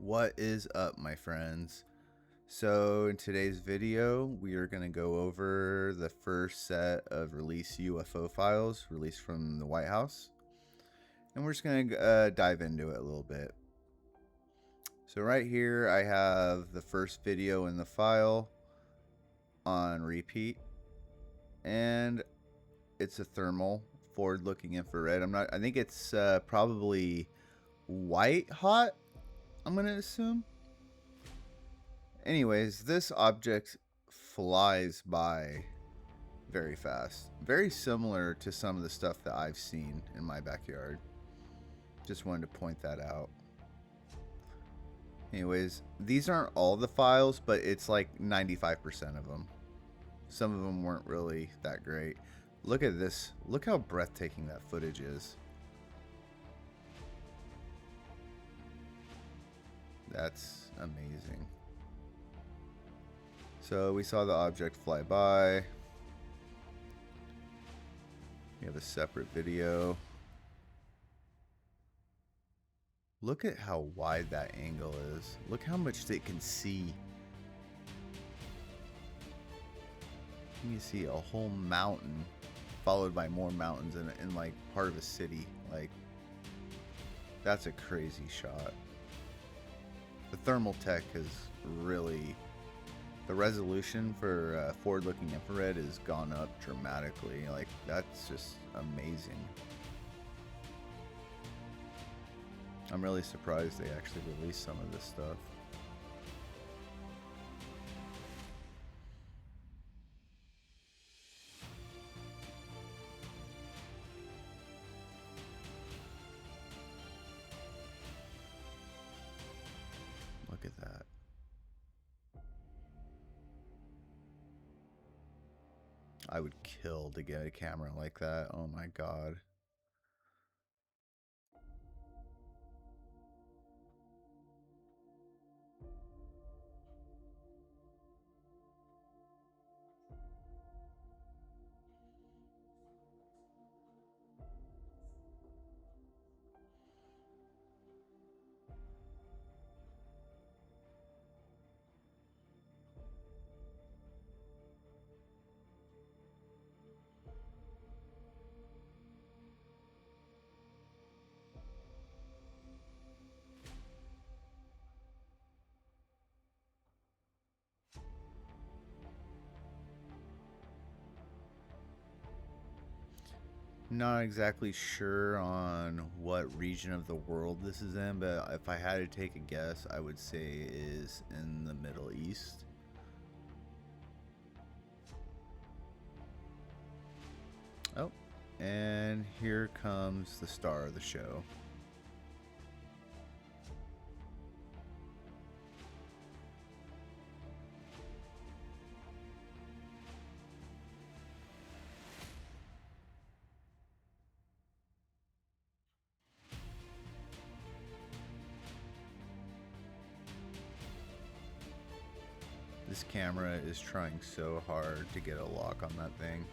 What is up, my friends? So in today's video, we are going to go over the first set of released UFO files released from the White House. And we're just going to dive into it a little bit. So right here, I have the first video in the file on repeat. And it's a thermal forward-looking infrared. I think it's probably white hot, I'm going to assume. Anyways, this object flies by very fast. Very similar to some of the stuff that I've seen in my backyard. Just wanted to point that out. Anyways, these aren't all the files, but it's like 95% of them. Some of them weren't really that great. Look at this. Look how breathtaking that footage is. That's amazing. So we saw the object fly by. We have a separate video. Look at how wide that angle is. Look how much they can see. You can see a whole mountain followed by more mountains in like part of a city. Like, that's a crazy shot. The thermal tech has really, the resolution for forward-looking infrared has gone up dramatically. Like, that's just amazing. I'm really surprised they actually released some of this stuff. Look at that. I would kill to get a camera like that. Oh my god. Not exactly sure on what region of the world this is in, but if I had to take a guess, I would say it is in the Middle East. Oh, and here comes the star of the show. This camera is trying so hard to get a lock on that thing.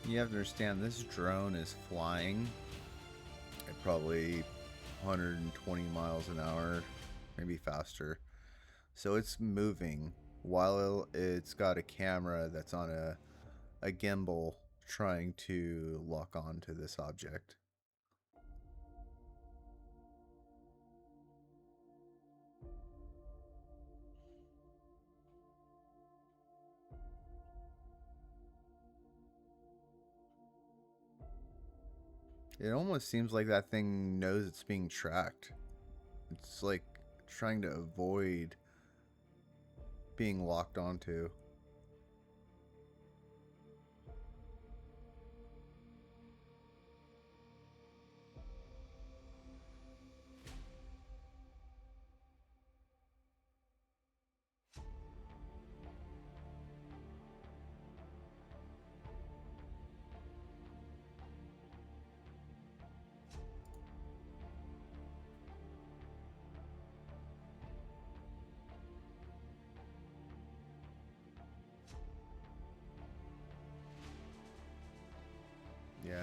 You have to understand, this drone is flying at probably 120 miles an hour, maybe faster. So it's moving while it's got a camera that's on a gimbal trying to lock on to this object. It almost seems like that thing knows it's being tracked. It's like trying to avoid being locked onto.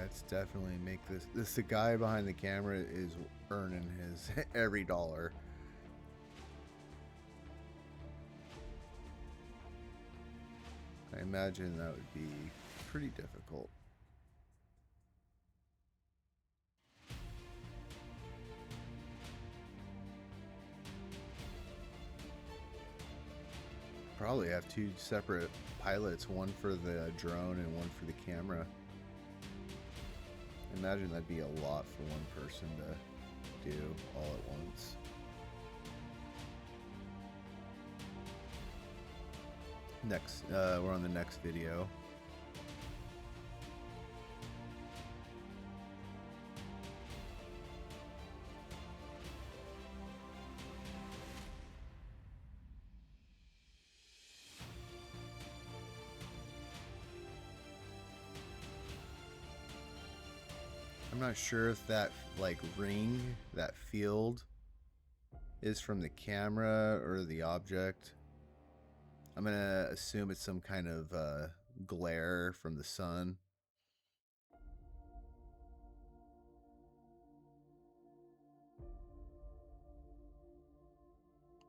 it's definitely make this the guy behind the camera is earning his every dollar. I imagine that would be pretty difficult. Probably have two separate pilots, one for the drone and one for the camera. Imagine that'd be a lot for one person to do all at once. Next, we're on the next video. I'm not sure if that like ring, that field, is from the camera or the object. I'm gonna assume it's some kind of glare from the sun.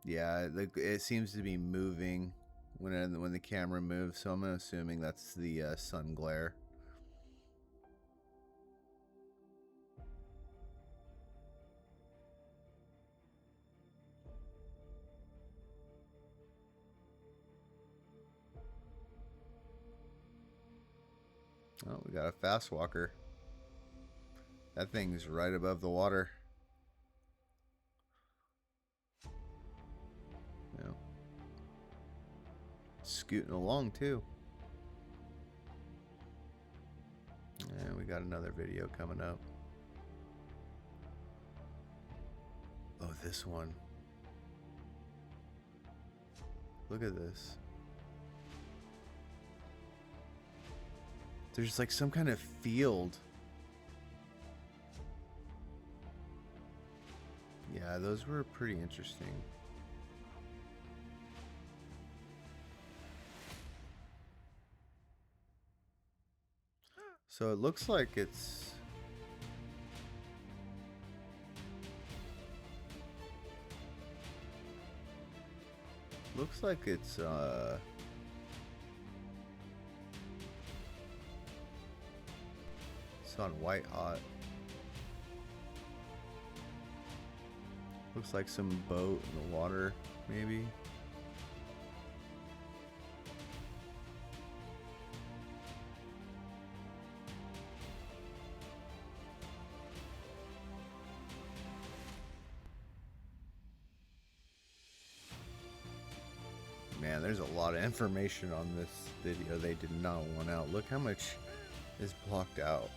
Yeah, it seems to be moving when the camera moves, so I'm assuming that's the sun glare. Oh, we got a fast walker. That thing's right above the water. Yeah. Scooting along too. And we got another video coming up. Oh, this one. Look at this. There's like some kind of field. Yeah, those were pretty interesting. So it looks like it's... Looks like it's on white hot. Looks like some boat in the water, maybe. Man, there's a lot of information on this video they did not want out. Look how much is blocked out.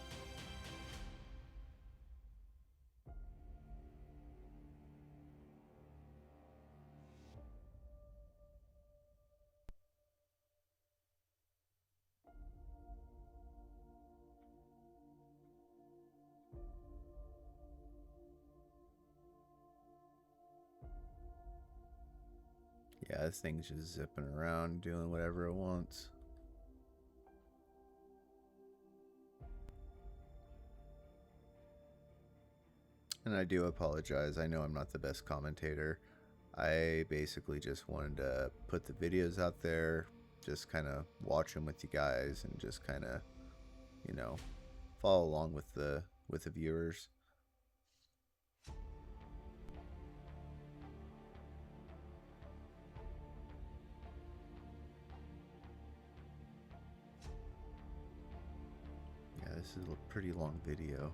Yeah, this thing's just zipping around, doing whatever it wants. And I do apologize. I know I'm not the best commentator. I basically just wanted to put the videos out there, just kind of watch them with you guys, and just kind of, you know, follow along with the viewers. Yeah, this is a pretty long video.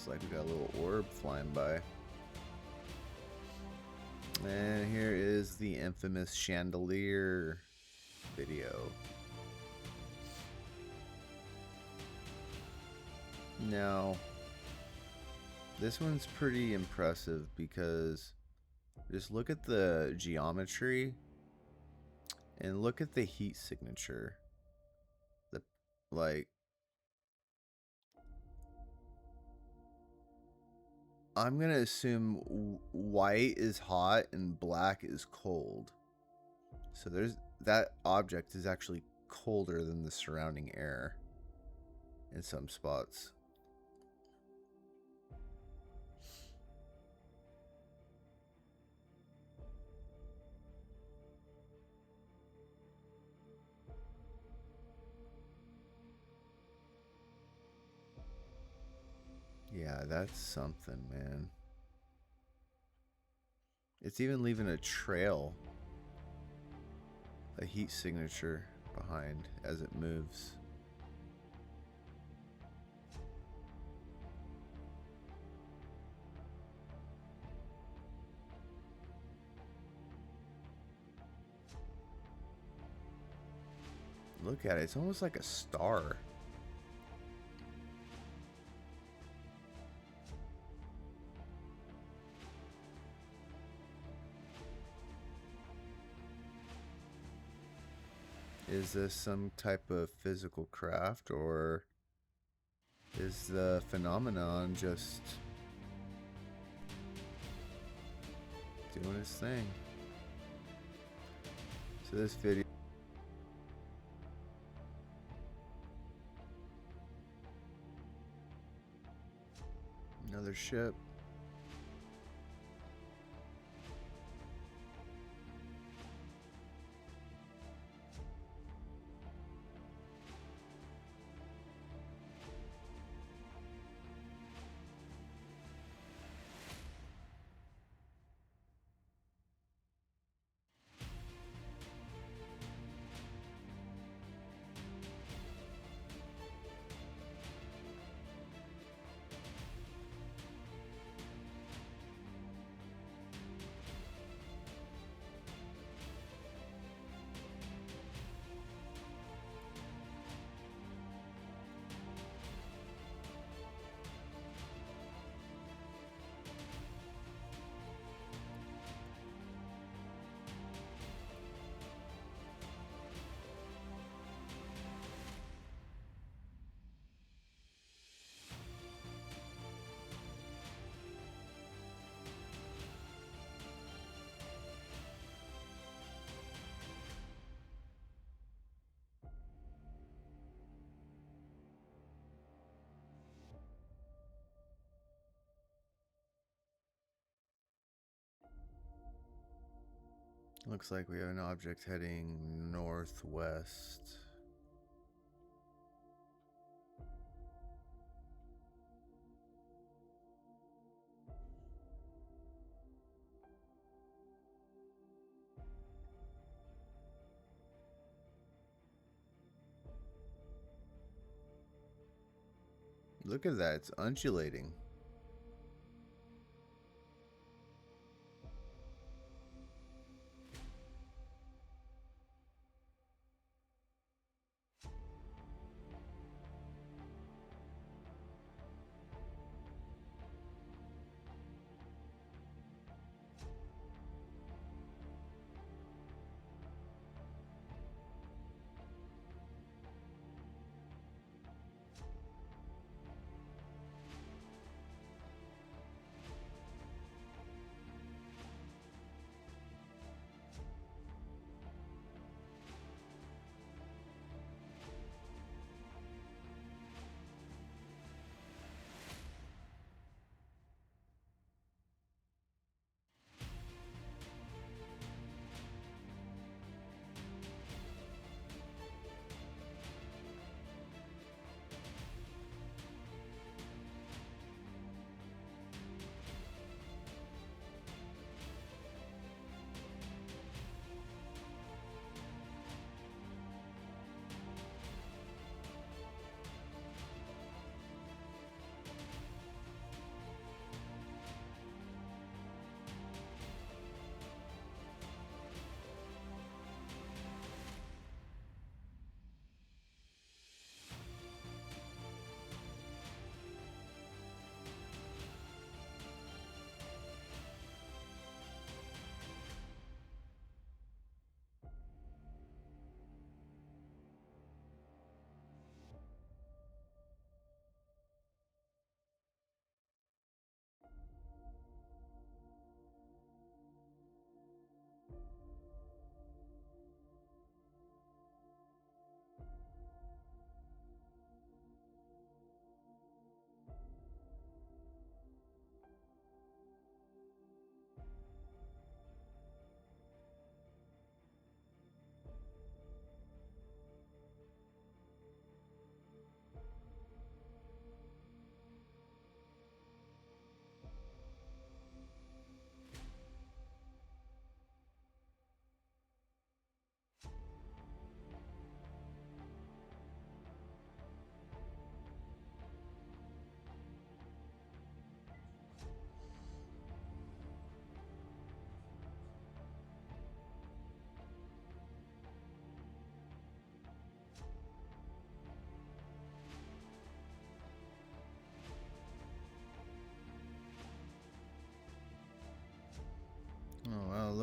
Looks like we got a little orb flying by. And here is the infamous chandelier video. Now, this one's pretty impressive because just look at the geometry and look at the heat signature. I'm gonna assume white is hot and black is cold. So that object is actually colder than the surrounding air in some spots. Yeah, that's something, man. It's even leaving a trail, a heat signature behind as it moves. Look at it, it's almost like a star. Is this some type of physical craft, or is the phenomenon just doing its thing? So this video, another ship. Looks like we have an object heading northwest. Look at that, it's undulating.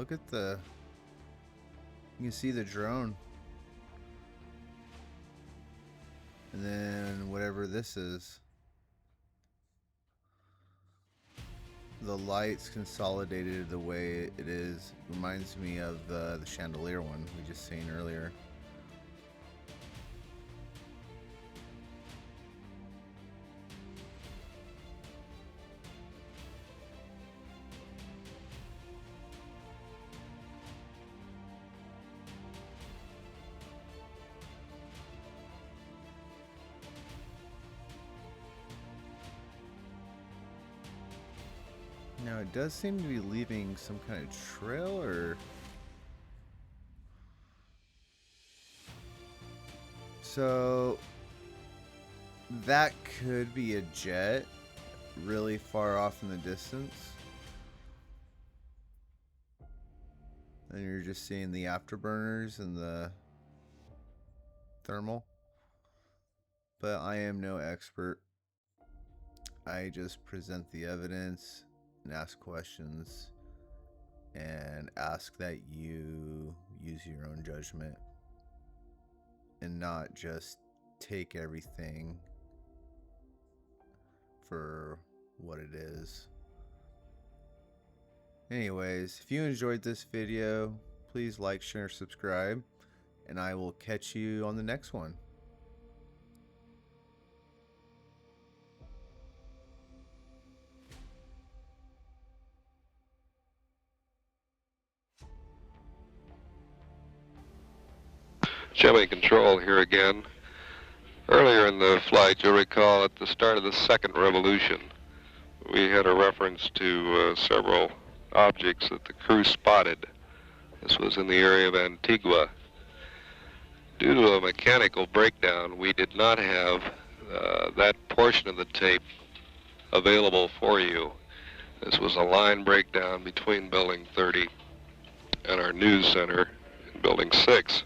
look at the... You can see the drone. And then whatever this is. The lights consolidated the way it is. Reminds me of the chandelier one we just seen earlier. Now it does seem to be leaving some kind of trail, or... So that could be a jet really far off in the distance. And you're just seeing the afterburners and the thermal. But I am no expert. I just present the evidence and ask questions and ask that you use your own judgment and not just take everything for what it is. Anyways, if you enjoyed this video, please like, share, subscribe, and I will catch you on the next one. Gemini Control here again. Earlier in the flight, you'll recall at the start of the second revolution, we had a reference to several objects that the crew spotted. This was in the area of Antigua. Due to a mechanical breakdown, we did not have that portion of the tape available for you. This was a line breakdown between Building 30 and our news center in Building 6.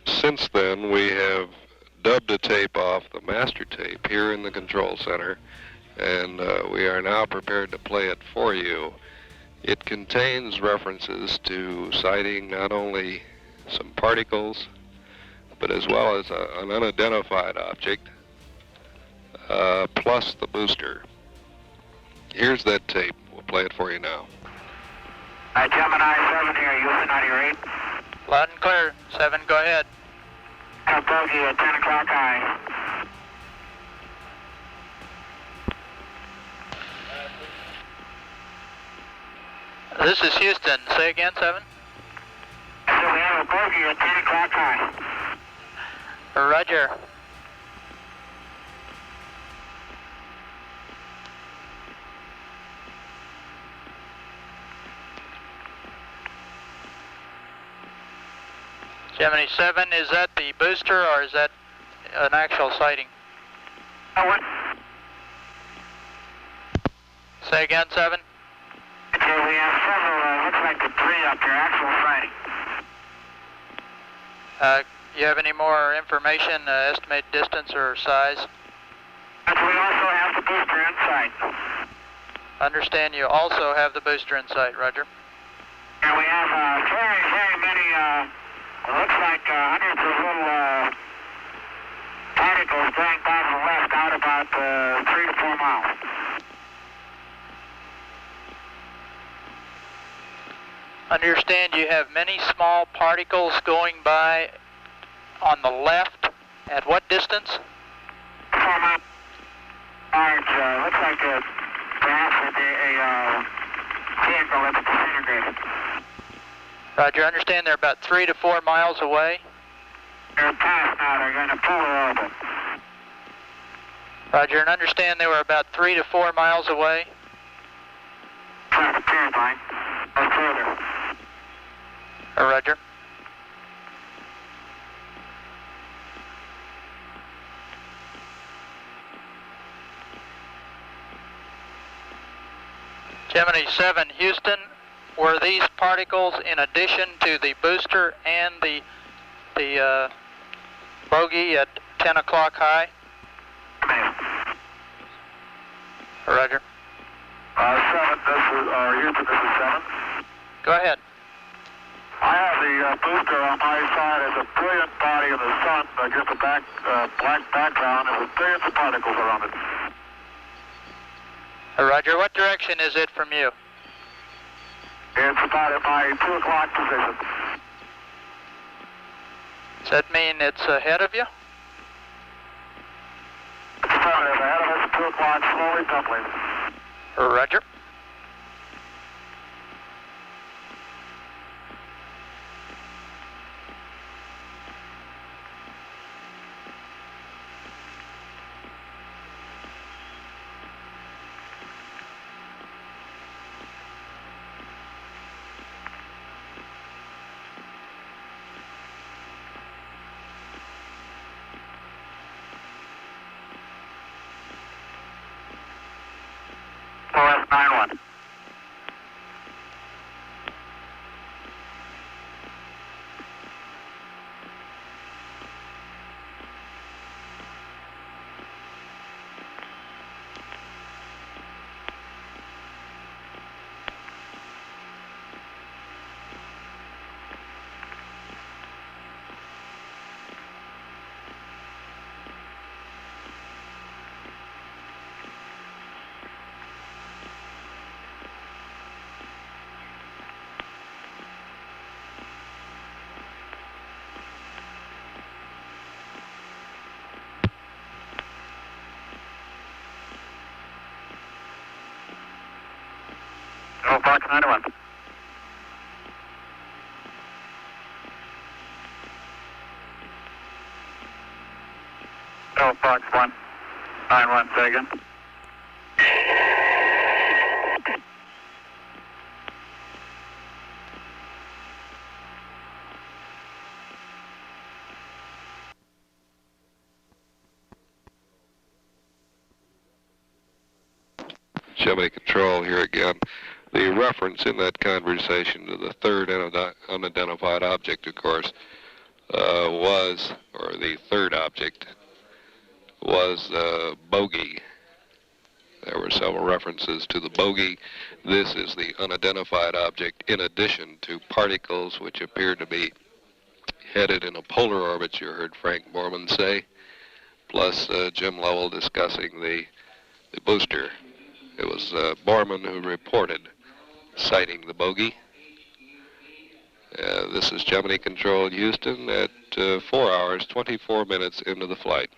Since then, we have dubbed the tape off the master tape here in the control center, and we are now prepared to play it for you. It contains references to sighting not only some particles, but as well as an unidentified object, plus the booster. Here's that tape. We'll play it for you now. Gemini 7 here, Houston 98. Loud and clear. 7, go ahead. Bogey at 10 o'clock high. This is Houston. Say again, 7. So we have a bogey at 10 o'clock high. Roger. Gemini 7, is that the booster or is that an actual sighting? What? Say again, 7. Okay, we have several, looks like the 3 up there, actual sighting. You have any more information, estimated distance or size? But we also have the booster in sight. Understand you also have the booster in sight, Roger. And we have very many, looks like hundreds of little particles going by to the left out about 3 to 4 miles. Understand you have many small particles going by on the left. At what distance? 4 miles. Large, looks like perhaps a vehicle that's disintegrated. Roger, understand they're about 3 to 4 miles away. They're past now, they're going to polar orbit. Roger, and understand they were about 3 to 4 miles away. Try the parent line, or further. Roger. Gemini 7, Houston, were these particles in addition to the booster and the bogey at 10 o'clock high? Roger. Houston, this is 7. Go ahead. I have the booster on my side as a brilliant body in the sun against a black background and with billions of particles around it. Roger. What direction is it from you? It's about at my 2 o'clock position. Does that mean it's ahead of you? It's affirmative. Ahead of us, 2 o'clock, slowly tumbling. Roger. OS 91. Fox 91. Fox 1. 91, say again. Gemini Control here again. The reference in that conversation to the third unidentified object, of course, the third object was bogey. There were several references to the bogey. This is the unidentified object in addition to particles which appear to be headed in a polar orbit, you heard Frank Borman say, plus Jim Lovell discussing the booster. It was Borman who reported sighting the bogey. This is Gemini Control Houston at 4 hours, 24 minutes into the flight.